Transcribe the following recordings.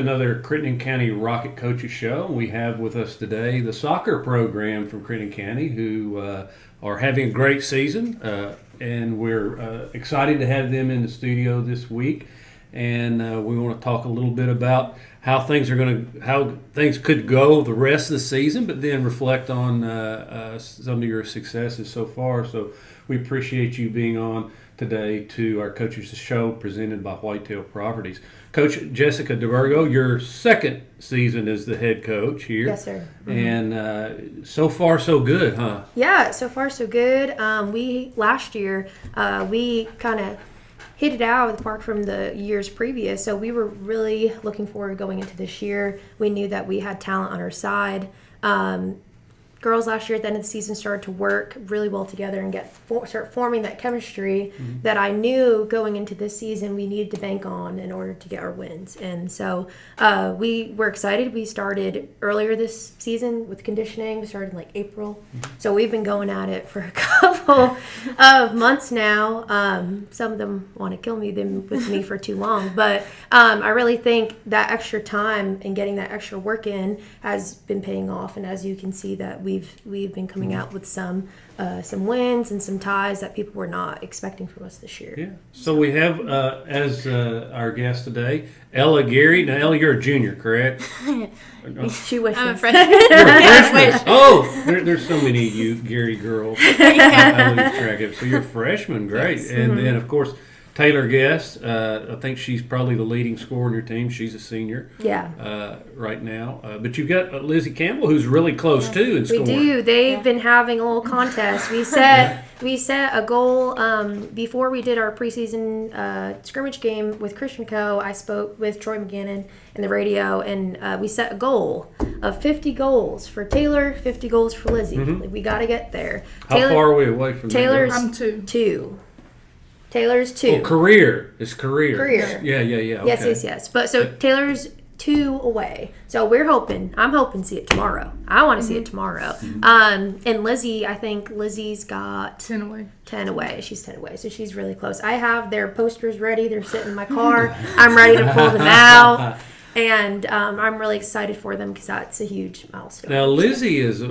another Crittenden County Rocket Coaches Show. We have with us today the soccer program from Crittenden County who are having a great season, and we're excited to have them in the studio this week. And we want to talk a little bit about how things could go the rest of the season, but then reflect on some of your successes so far. So we appreciate you being on today to our Coaches Show presented by Whitetail Properties. Coach Jessica DeBurgo, your second season as the head coach here. Yes, sir. Mm-hmm. And so far so good, huh? Yeah, so far so good. Last year, we kind of hit it out of the park from the years previous. So we were really looking forward to going into this year. We knew that we had talent on our side. Girls last year at the end of the season started to work really well together and start forming that chemistry that I knew going into this season we needed to bank on in order to get our wins. And so we were excited. We started earlier this season with conditioning. We started in like April. So we've been going at it for a couple of months now. Some of them want to kill me with me for too long. But I really think that extra time and getting that extra work in has been paying off. And as you can see that we've been coming out with some wins and some ties that people were not expecting from us this year. Yeah. So we have as our guest today, Ella Geary. Now, Ella, you're a junior, correct? She wishes. I'm a freshman. You're a freshman. Oh, there's so many of you Geary girls. I lose track of it. So you're a freshman, great. Yes. And then, of course, Taylor Guest, I think she's probably the leading scorer on your team. She's a senior right now. But you've got Lizzie Campbell, who's really close, too, in scoring. We do. They've been having a little contest. We set a goal before we did our preseason scrimmage game with Crittenden Co. I spoke with Troy McGannon in the radio, and we set a goal of 50 goals for Taylor, 50 goals for Lizzie. Like, we got to get there. How far are we away from Taylor's I'm two. Taylor's 2. Oh, career. It's career. Career. Yeah. Okay. Yes. But so Taylor's 2 away. So I'm hoping to see it tomorrow. I want to see it tomorrow. And Lizzie, I think Lizzie's got 10 away. 10 away. She's 10 away. So she's really close. I have their posters ready. They're sitting in my car. I'm ready to pull them out. And I'm really excited for them because that's a huge milestone. Now, Lizzie is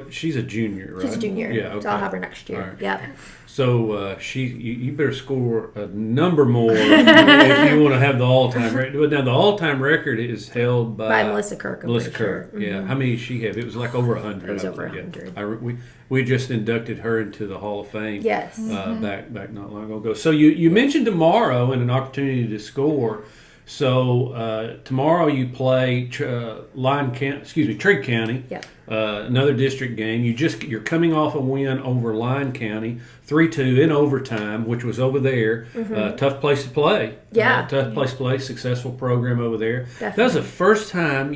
she's a junior, right? She's a junior. Yeah, okay. So I'll have her next year. Right. Yep. So you better score a number more if you want to have the all-time record. Now, the all-time record is held by Melissa Kirk. Melissa Kirk, yeah. How many did she have? It was like over 100. It was over 100. We just inducted her into the Hall of Fame. Yes. Back not long ago. So you mentioned tomorrow and an opportunity to score. So tomorrow you play Trigg County. Yep. Another district game. You're coming off a win over Lyon County, 3-2 in overtime, which was over there. Tough place to play. Yeah. Tough place to play. Successful program over there. Definitely. That was the first time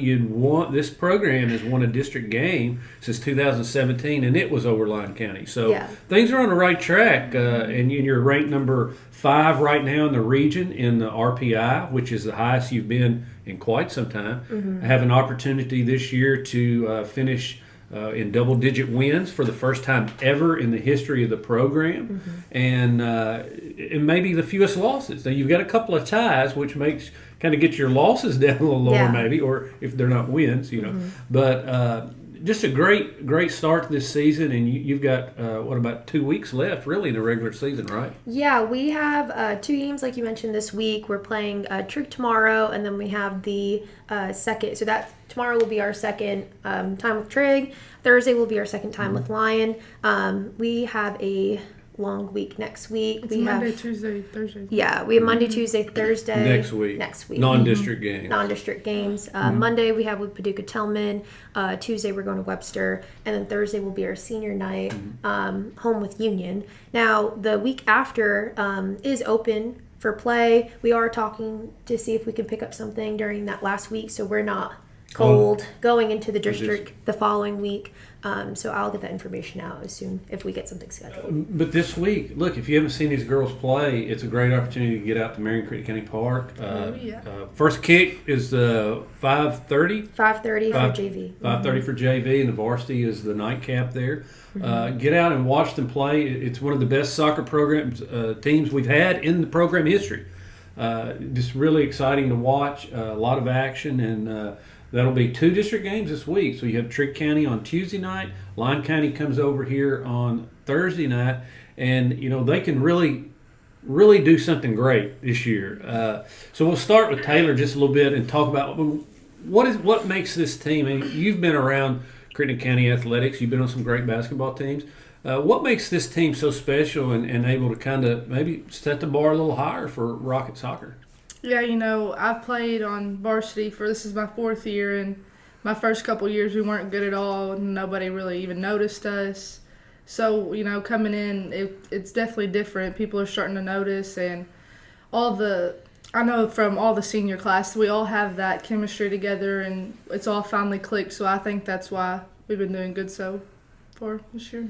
this program has won a district game since 2017, and it was over Lyon County. So things are on the right track, and you're ranked number 5 right now in the region in the RPI, which is the highest you've been in quite some time. I have an opportunity this year to finish in double-digit wins for the first time ever in the history of the program, and maybe the fewest losses. Now, you've got a couple of ties, which makes kind of get your losses down a little lower, maybe, or if they're not wins, But just a great start to this season, and you've got about 2 weeks left, really, in the regular season, right? Yeah, we have 2 games, like you mentioned, this week. We're playing Trigg tomorrow, and then we have the second. So that tomorrow will be our second time with Trigg. Thursday will be our second time with Lyon. We have a long week next week. It's Monday, Tuesday, Thursday. Yeah, we have Monday, Tuesday, Thursday. Next week. Non-district games. Non-district games. Monday we have with Paducah Tillman. Tuesday we're going to Webster. And then Thursday will be our senior night home with Union. Now, the week after is open for play. We are talking to see if we can pick up something during that last week so we're not cold going into the district the following week. So I'll get that information out as soon if we get something scheduled. But this week, look, if you haven't seen these girls play, it's a great opportunity to get out to Marion Crittenden County Park. First kick is 5:30. 5:30 for JV. 5:30 for JV, and the varsity is the nightcap there. Get out and watch them play. It's one of the best soccer programs teams we've had in the program history. just really exciting to watch. A lot of action, and that'll be 2 district games this week. So you have Trigg County on Tuesday night. Lyon County comes over here on Thursday night, and they can really do something great this year. So we'll start with Taylor just a little bit and talk about what makes this team. I mean, you've been around Crittenden County athletics. You've been on some great basketball teams. What makes this team so special and able to kind of maybe set the bar a little higher for Rocket Soccer? Yeah, I've played on varsity this is my 4th year, and my first couple years we weren't good at all. Nobody really even noticed us. So, coming in, it's definitely different. People are starting to notice, and I know from all the senior class, we all have that chemistry together, and it's all finally clicked. So I think that's why we've been doing good so far this year.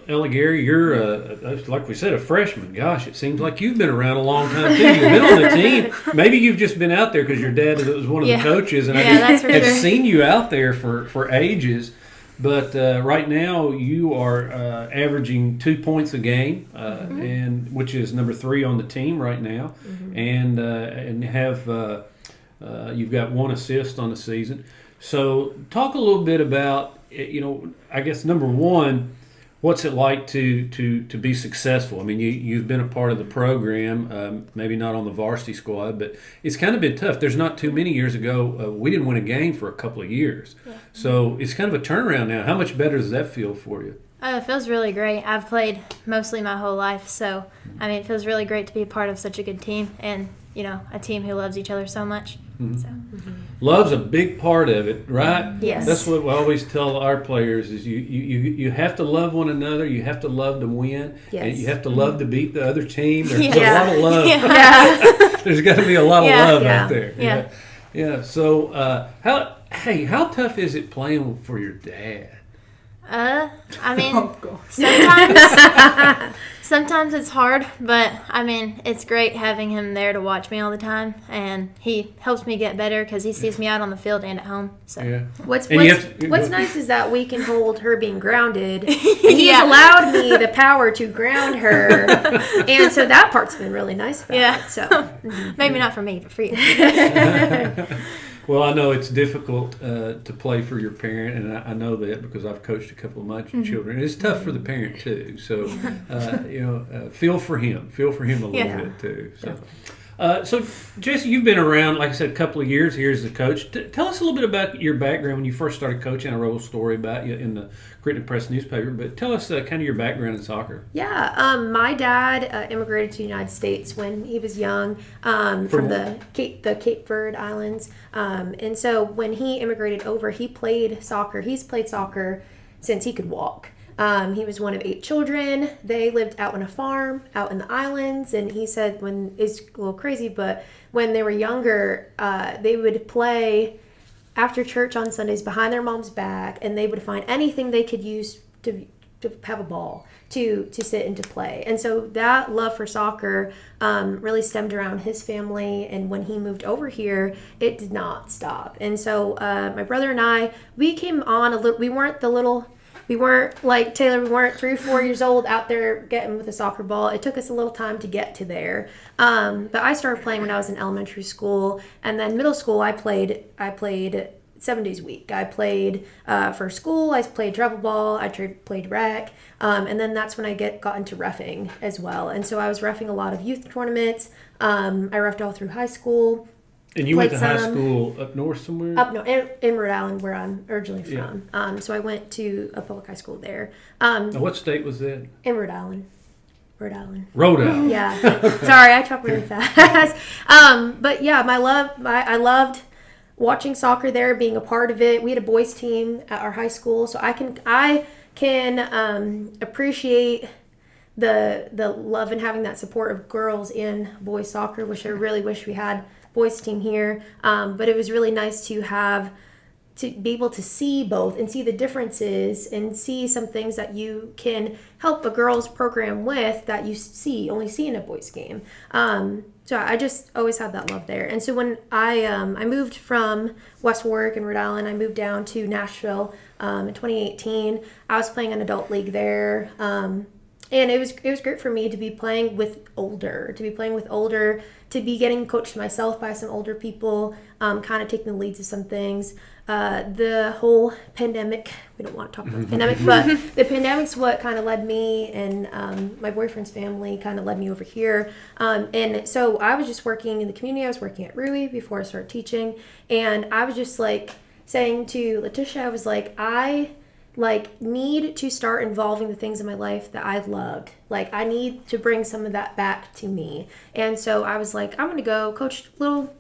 Ella Geary, you're, like we said, a freshman. Gosh, it seems like you've been around a long time, too. You've been on the team. Maybe you've just been out there because your dad was one of the coaches, and I have seen you out there for ages. But right now, you are averaging 2 points a game, and which is number 3 on the team right now, and have you've got 1 assist on the season. So, talk a little bit about I guess number 1. What's it like to be successful? I mean, you've been a part of the program, maybe not on the varsity squad, but it's kind of been tough. There's not too many years ago, we didn't win a game for a couple of years. Yeah. So it's kind of a turnaround now. How much better does that feel for you? It feels really great. I've played mostly my whole life, so, it feels really great to be a part of such a good team and, a team who loves each other so much. Mm-hmm. So. Mm-hmm. Love's a big part of it, right? Yes. That's what we always tell our players is you have to love one another. You have to love to win. Yes. And you have to love to beat the other team. There's a lot of love. Yeah. There's got to be a lot of love out there. Yeah. Yeah. So how tough is it playing for your dad? Sometimes it's hard, but it's great having him there to watch me all the time, and he helps me get better because he sees me out on the field and at home. So what's nice is that we can hold her being grounded, and he has allowed me the power to ground her, and so that part's been really nice about it. So maybe not for me, but for you. Well, I know it's difficult to play for your parent, and I know that because I've coached a couple of my children. It's tough for the parent too. So, feel for him. Feel for him a little bit too. So, Jesse, you've been around, like I said, a couple of years here as a coach. Tell us a little bit about your background when you first started coaching. I wrote a story about you in the Crittenden Press newspaper, but tell us kind of your background in soccer. Yeah, my dad immigrated to the United States when he was young from the Cape Verde Islands, and so when he immigrated over, he played soccer. He's played soccer since he could walk. He was one of 8 children. They lived out on a farm out in the islands, and he said it's a little crazy, but when they were younger, they would play after church on Sundays behind their mom's back, and they would find anything they could use to have a ball to sit and to play. And so that love for soccer really stemmed around his family, and when he moved over here, it did not stop. And so my brother and I, we came on a little. We weren't like Taylor. We weren't 3 or 4 years old out there getting with a soccer ball. It took us a little time to get to there. But I started playing when I was in elementary school, and then middle school. I played 7 days a week. I played for school. I played travel ball. I played rec, and then that's when I got into reffing as well. And so I was reffing a lot of youth tournaments. I reffed all through high school. And you went to high school up north somewhere? In Rhode Island, where I'm originally from. Yeah. So I went to a public high school there. Now what state was that? In Rhode Island. Rhode Island. Yeah. Sorry, I talk really fast. But yeah, I loved watching soccer there, being a part of it. We had a boys team at our high school, so I can appreciate the love and having that support of girls in boys soccer, which I really wish we had boys team here, but it was really nice to be able to see both and see the differences and see some things that you can help a girls program with that you only see in a boys game. So I just always had that love there. And so when I moved from West Warwick in Rhode Island, I moved down to Nashville in 2018. I was playing an adult league there. And it was great for me to be playing with older, to be getting coached myself by some older people, kind of taking the leads of some things. The whole pandemic, we don't want to talk about the pandemic, but the pandemic's what kind of led me, and my boyfriend's family kind of led me over here. And so I was just working in the community. I was working at Rui before I started teaching, and I was just like saying to Letitia, I was like, I need to start involving the things in my life that I loved. Like, I need to bring some of that back to me. And so I was like, I'm going to go coach little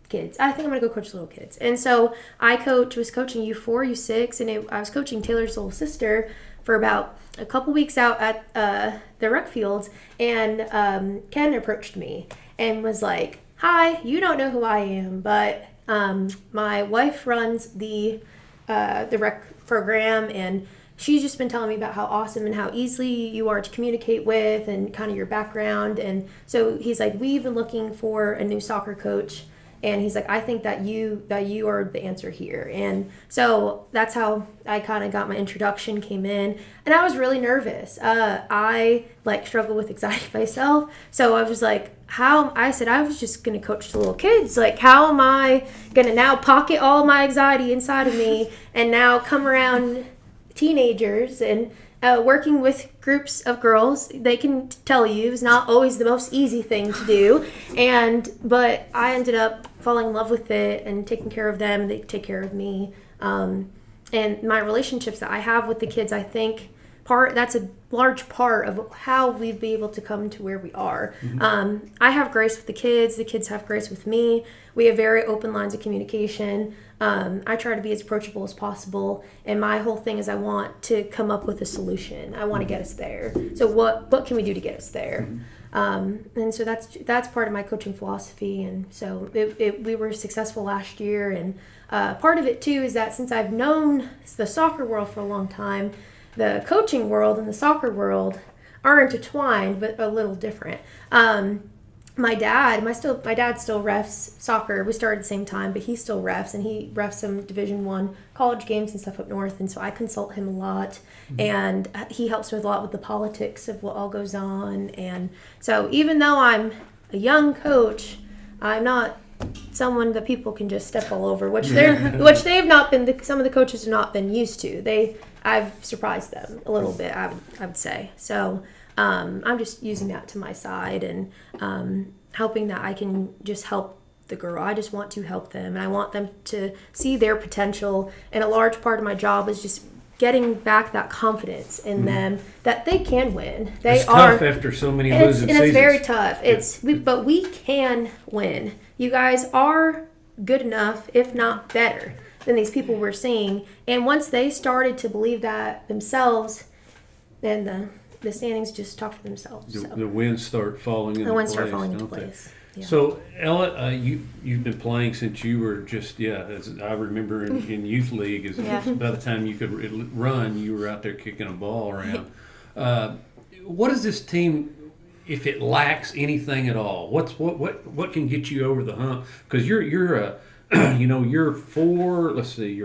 kids. I think I'm going to go coach little kids. And so I was coaching U4, U6, and I was coaching Taylor's little sister for about a couple weeks out at the rec fields. And Ken approached me and was like, hi, you don't know who I am, but my wife runs the rec program, and she's just been telling me about how awesome and how easily you are to communicate with and kind of your background. And so he's like, we've been looking for a new soccer coach, and he's like, I think that you are the answer here. And so that's how I kind of got my introduction, came in, and I was really nervous. I struggle with anxiety myself, so I was like, I said I was just going to coach the little kids. Like, how am I going to now pocket all my anxiety inside of me and now come around teenagers and working with groups of girls? They can tell you it's not always the most easy thing to do. But I ended up falling in love with it and taking care of them. They take care of me. And my relationships that I have with the kids, I think, that's a large part of how we've been able to come to where we are. Mm-hmm. I have grace with the kids have grace with me. We have very open lines of communication. I try to be as approachable as possible, and my whole thing is I want to come up with a solution. I want to get us there. So what can we do to get us there? Mm-hmm. And so that's part of my coaching philosophy. And so we were successful last year, and part of it too is that since I've known the soccer world for a long time, the coaching world and the soccer world are intertwined, but a little different. My dad still refs soccer. We started at the same time, but he still refs, and he refs some Division I college games and stuff up north. And so I consult him a lot, and he helps me with a lot with the politics of what all goes on. And so even though I'm a young coach, I'm not someone that people can just step all over, which they've not been. Some of the coaches have not been used to. I've surprised them a little bit, I would say. So I'm just using that to my side and hoping that I can just help the girl. I just want to help them, and I want them to see their potential. And a large part of my job is just getting back that confidence in them that they can win. It's tough after so many losing seasons. It's very tough. But we can win. You guys are good enough, if not better, than these people we're seeing. And once they started to believe that themselves, then the standings just talk for themselves. The wins start falling into place. Yeah. So, Ella, you've been playing since you were just, as I remember in youth league, by the time you could run, you were out there kicking a ball around. What is this team, if it lacks anything at all? What can get you over the hump? Because you're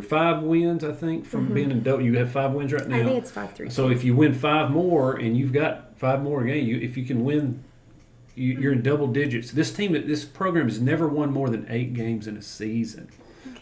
5 wins, I think, from being in double. You have 5 wins right now. I think it's 5-3. So if you win 5 more, and you've got 5 more games, if you can win, you're in double digits. This program has never won more than 8 games in a season.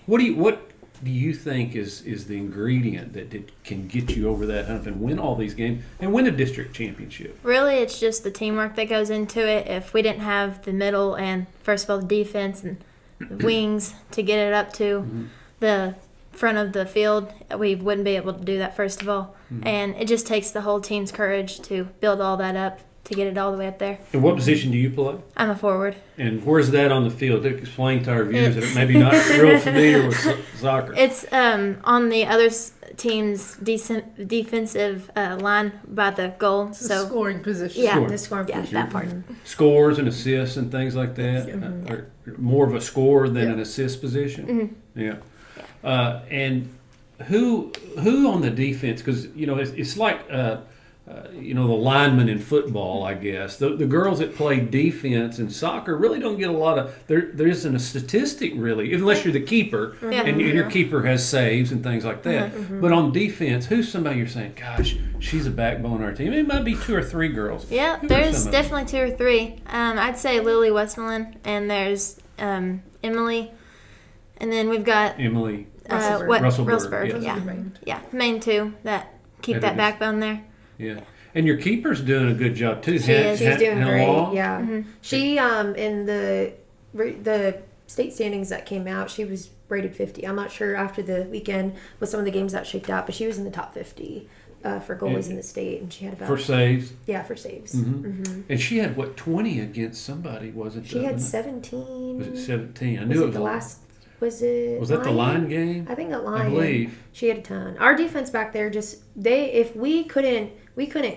What do you think is the ingredient that can get you over that hump and win all these games and win a district championship? Really, it's just the teamwork that goes into it. If we didn't have the middle and, first of all, the defense and the wings to get it up to the front of the field, we wouldn't be able to do that, first of all. And it just takes the whole team's courage to build all that up to get it all the way up there. And what position do you play? I'm a forward. And where's that on the field? Explain to our viewers that are maybe not real familiar with soccer. It's on the other team's defensive line by the goal. So scoring position. Yeah, the scoring position. That part. Scores and assists and things like that. Or more of a scorer than an assist position. Yeah. And who on the defense? Because it's like the linemen in football, I guess. The girls that play defense in soccer really don't get a lot of. There isn't a statistic really, unless you're the keeper and your keeper has saves and things like that. But on defense, who's somebody you're saying, gosh, she's a backbone of our team? It might be 2 or 3 girls. Yeah, there's definitely 2 or 3. I'd say Lily Westmoreland, and there's Emily, and then we've got Emily Russellburg. Yeah, main 2 that keep that backbone there. Yeah, and your keeper's doing a good job too. She's doing great. Long? Yeah, she in the state standings that came out, she was rated 50. I'm not sure after the weekend with some of the games that shaked out, but she was in the top 50 for goalies in the state, and she had about for saves. Yeah, for saves. And she had 20 against somebody? Was it? She had 17. Was it 17? I knew it was the last. Was it? Was that the line game? I think the line. I believe she had a ton. Our defense back there if we couldn't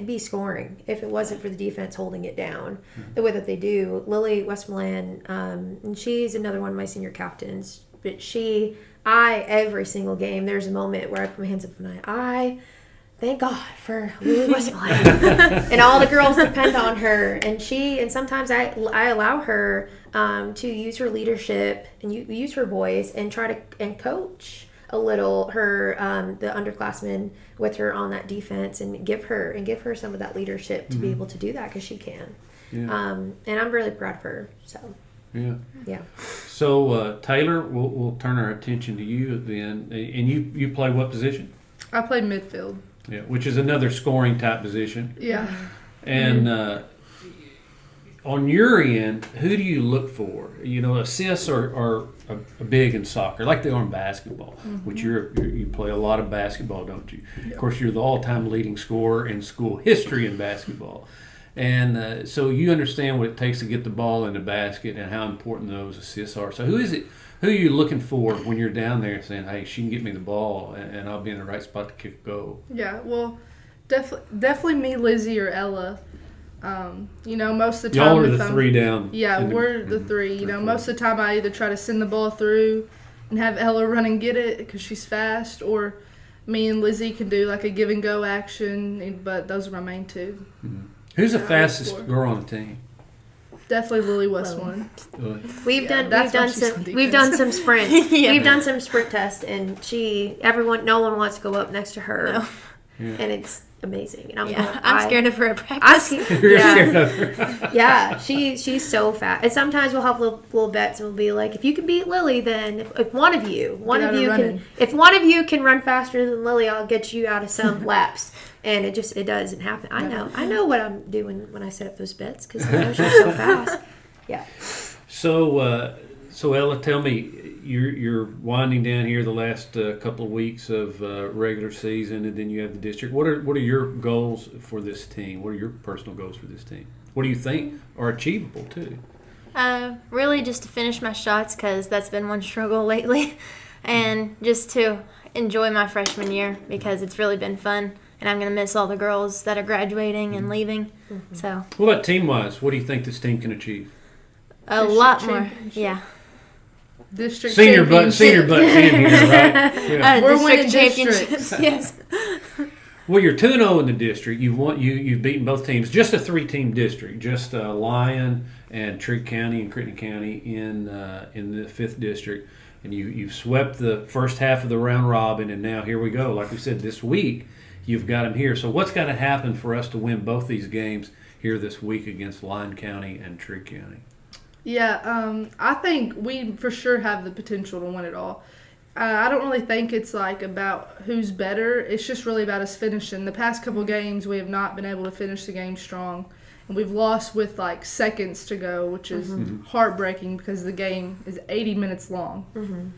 be scoring if it wasn't for the defense holding it down the way that they do. Lily Westmoreland, and she's another one of my senior captains. But every single game, there's a moment where I put my hands up and I thank God for Lily Westmoreland. And all the girls depend on her. And sometimes I allow her to use her leadership and use her voice and try to coach a little her the underclassmen with her on that defense and give her some of that leadership to be able to do that because she can. Yeah. And I'm really proud of her. So. Yeah. So Taylor, we'll turn our attention to you then. And you play what position? I play midfield. Yeah, which is another scoring type position. Yeah. And on your end, who do you look for? Assists are big in soccer, like they are in basketball, which you play a lot of basketball, don't you? Yep. Of course, you're the all-time leading scorer in school history in basketball. And so you understand what it takes to get the ball in the basket and how important those assists are. So who are you looking for when you're down there saying, hey, she can get me the ball and I'll be in the right spot to kick a goal? Yeah, well, definitely me, Lizzie, or Ella. Most of the time. Y'all are the 3 down. Yeah, we're the 3. Most of the time I either try to send the ball through and have Ella run and get it because she's fast, or me and Lizzie can do like a give and go action, but those are my main 2. Mm-hmm. Who's the fastest girl on the team? Definitely Lily Westmoreland. We've done some sprint. We've done some sprint tests, and no one wants to go up next to her, and it's amazing. And I'm scared of her at practice. You're scared of her. Yeah, she's so fast. And sometimes we'll have little bets, and we'll be like, if you can beat Lily, then if one of you can run faster than Lily, I'll get you out of some laps. And it doesn't happen. I know what I'm doing when I set up those bets because I know she's so fast. Yeah. So Ella, tell me, you're winding down here the last couple of weeks of regular season, and then you have the district. What are your goals for this team? What are your personal goals for this team? What do you think are achievable too? Really, just to finish my shots because that's been one struggle lately, and just to enjoy my freshman year because it's really been fun. And I'm going to miss all the girls that are graduating and leaving. Mm-hmm. So. What about team-wise? What do you think this team can achieve? A lot more. Yeah. District senior butts in here, right? Yeah. We're winning championships. Yes. Well, you're 2-0 in the district. You've beaten both teams. Just a 3-team district. Just Lyon and Trigg County and Crittenden County in the 5th district. And you've swept the first half of the round robin, and now here we go. Like we said, this week you've got them here. So what's got to happen for us to win both these games here this week against Lyon County and Trigg County? Yeah, I think we for sure have the potential to win it all. I don't really think it's like about who's better. It's just really about us finishing. The past couple games we have not been able to finish the game strong. And we've lost with like seconds to go, which is heartbreaking because the game is 80 minutes long. Mm-hmm.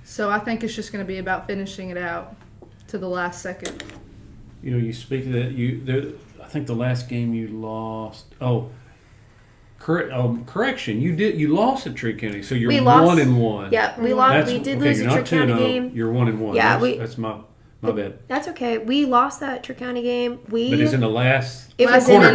So I think it's just going to be about finishing it out to the last second. You speak of that. I think the last game you lost. Correction. You lost at Trigg County, so you're 1-1. Yeah, we lost. We did lose the Trigg County game. You're 1-1. Yeah, that's my bad. That's okay. We lost that Trigg County game. But it's in the last. It was in the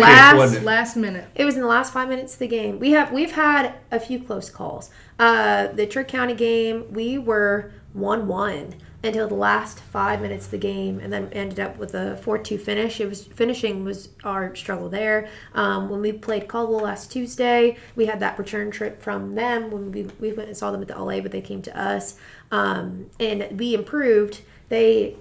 last minute. It was in the last 5 minutes of the game. We've had a few close calls. The Trigg County game, we were 1-1 until the last 5 minutes of the game, and then ended up with a 4-2 finish. Finishing was our struggle there. When we played Caldwell last Tuesday, we had that return trip from them when we went and saw them at the LA, but they came to us, and we improved. They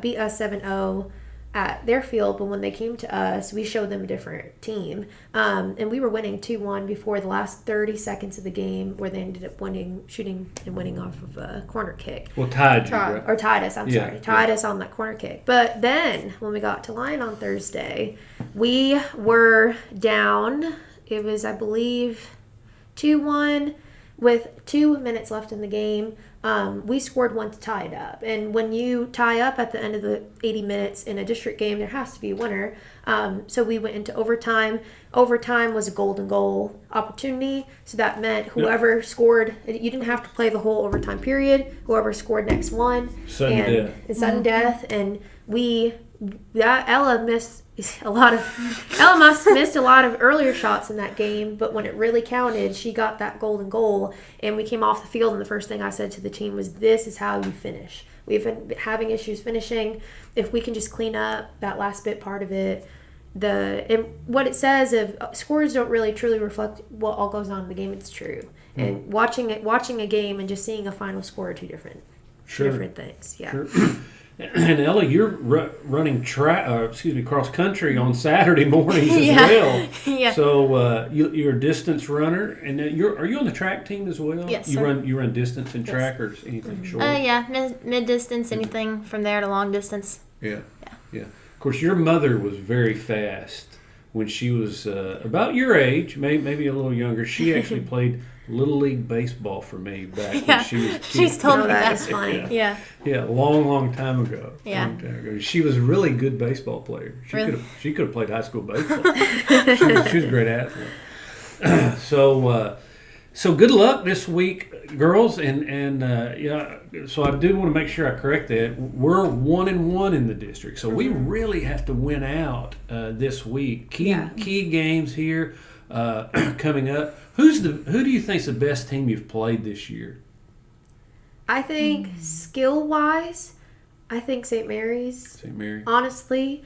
beat us 7-0 at their field, but when they came to us, we showed them a different team. And we were winning 2-1 before the last 30 seconds of the game, where they ended up shooting and winning off of a corner kick. Well, tied you, right? Or tied us, tied us on that corner kick. But then, when we got to Lyon on Thursday, we were down, it was, I believe, 2-1 with 2 minutes left in the game. We scored one to tie it up. And when you tie up at the end of the 80 minutes in a district game, there has to be a winner. So we went into overtime. Overtime was a golden goal opportunity. So that meant whoever scored, you didn't have to play the whole overtime period. Whoever scored next one. Sudden death. And Ella must have missed a lot of earlier shots in that game, but when it really counted, she got that golden goal, and we came off the field, and the first thing I said to the team was, this is how you finish. We've been having issues finishing. If we can just clean up that last bit part of it, and what it says of scores don't really truly reflect what all goes on in the game. It's true. And watching a game and just seeing a final score are two different things. Yeah. Sure. And Ella, you're running cross country on Saturday mornings as well. Yeah. So you're a distance runner, and are you on the track team as well? Yes, you sir. run distance and track or anything short? Yeah, mid distance, anything from there to long distance. Yeah. Of course, your mother was very fast when she was about your age, maybe a little younger. She actually played Little League baseball for me back when she was a kid. She's told me that. That's funny. Yeah. Yeah, long time ago. Yeah. Long time ago. She was a really good baseball player. She could have played high school baseball. she was a great athlete. So good luck this week, girls, and so I do want to make sure I correct that. We're 1-1 in the district, so we really have to win out this week. Key games here coming up. Who do you think's the best team you've played this year? I think skill-wise, I think St. Mary's. St. Mary. Honestly,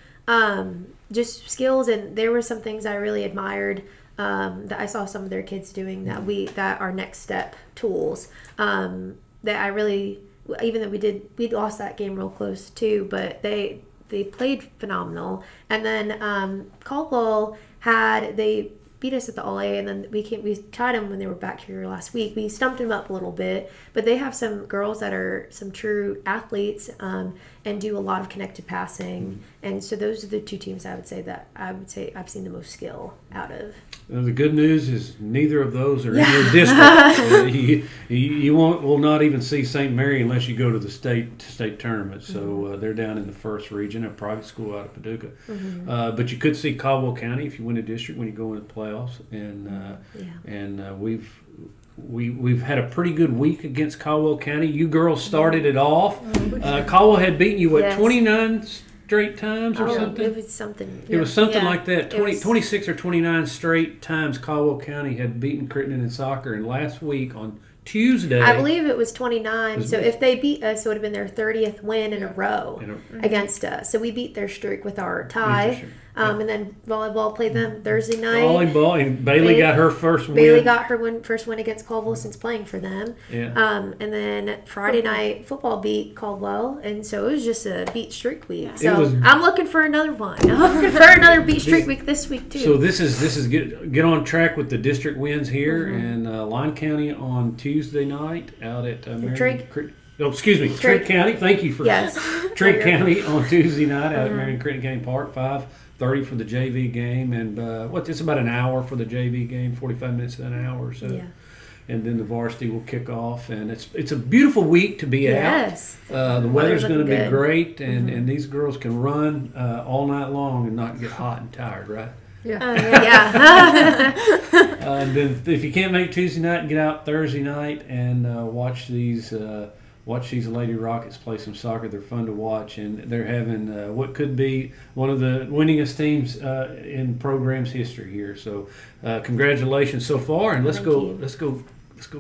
just skills, and there were some things I really admired that I saw some of their kids doing that are next step tools. That I really, even though we lost that game real close too, but they played phenomenal. And then Caldwell they beat us at the LA, and then we tied them when they were back here last week. We stumped them up a little bit, but they have some girls that are some true athletes and do a lot of connected passing. And so those are the two teams I would say I've seen the most skill out of. Well, the good news is neither of those are in your district. You will not even see St. Mary unless you go to the state tournament. So they're down in the first region, a private school out of Paducah. But you could see Caldwell County if you win a district when you go into the playoffs. And we've had a pretty good week against Caldwell County. You girls started it off. Caldwell had beaten you 29 straight times or something? It was something. It was something like that. 26 or 29 straight times Caldwell County had beaten Crittenden in soccer. And last week on Tuesday, I believe it was 29. So if they beat us, it would have been their 30th win in a row against us. So we beat their streak with our tie. And then volleyball played them Thursday night. Volleyball, and Bailey got her first win. Bailey got her first win against Caldwell since playing for them. Yeah. And then Friday night football beat Caldwell, and so it was just a beat streak week. So I'm looking for another one. I'm looking for another beat streak week this week too. So this is get on track with the district wins here, and Lyon County on Tuesday night out at Trigg County. Thank you for Trigg County on Tuesday night out at Marion Crittenden County Park. 5:30 for the JV game, and it's about an hour for the JV game, 45 minutes to an hour or so. Yeah. And then the varsity will kick off, and it's a beautiful week to be out. The weather's going to be great, and these girls can run all night long and not get hot and tired, right? Yeah. And then if you can't make Tuesday night, get out Thursday night and watch these Lady Rockets play some soccer. They're fun to watch, and they're having what could be one of the winningest teams in program's history here. So, congratulations so far, and let's go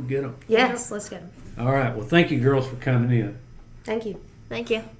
get them. Yes, let's get them. All right. Well, thank you, girls, for coming in. Thank you. Thank you.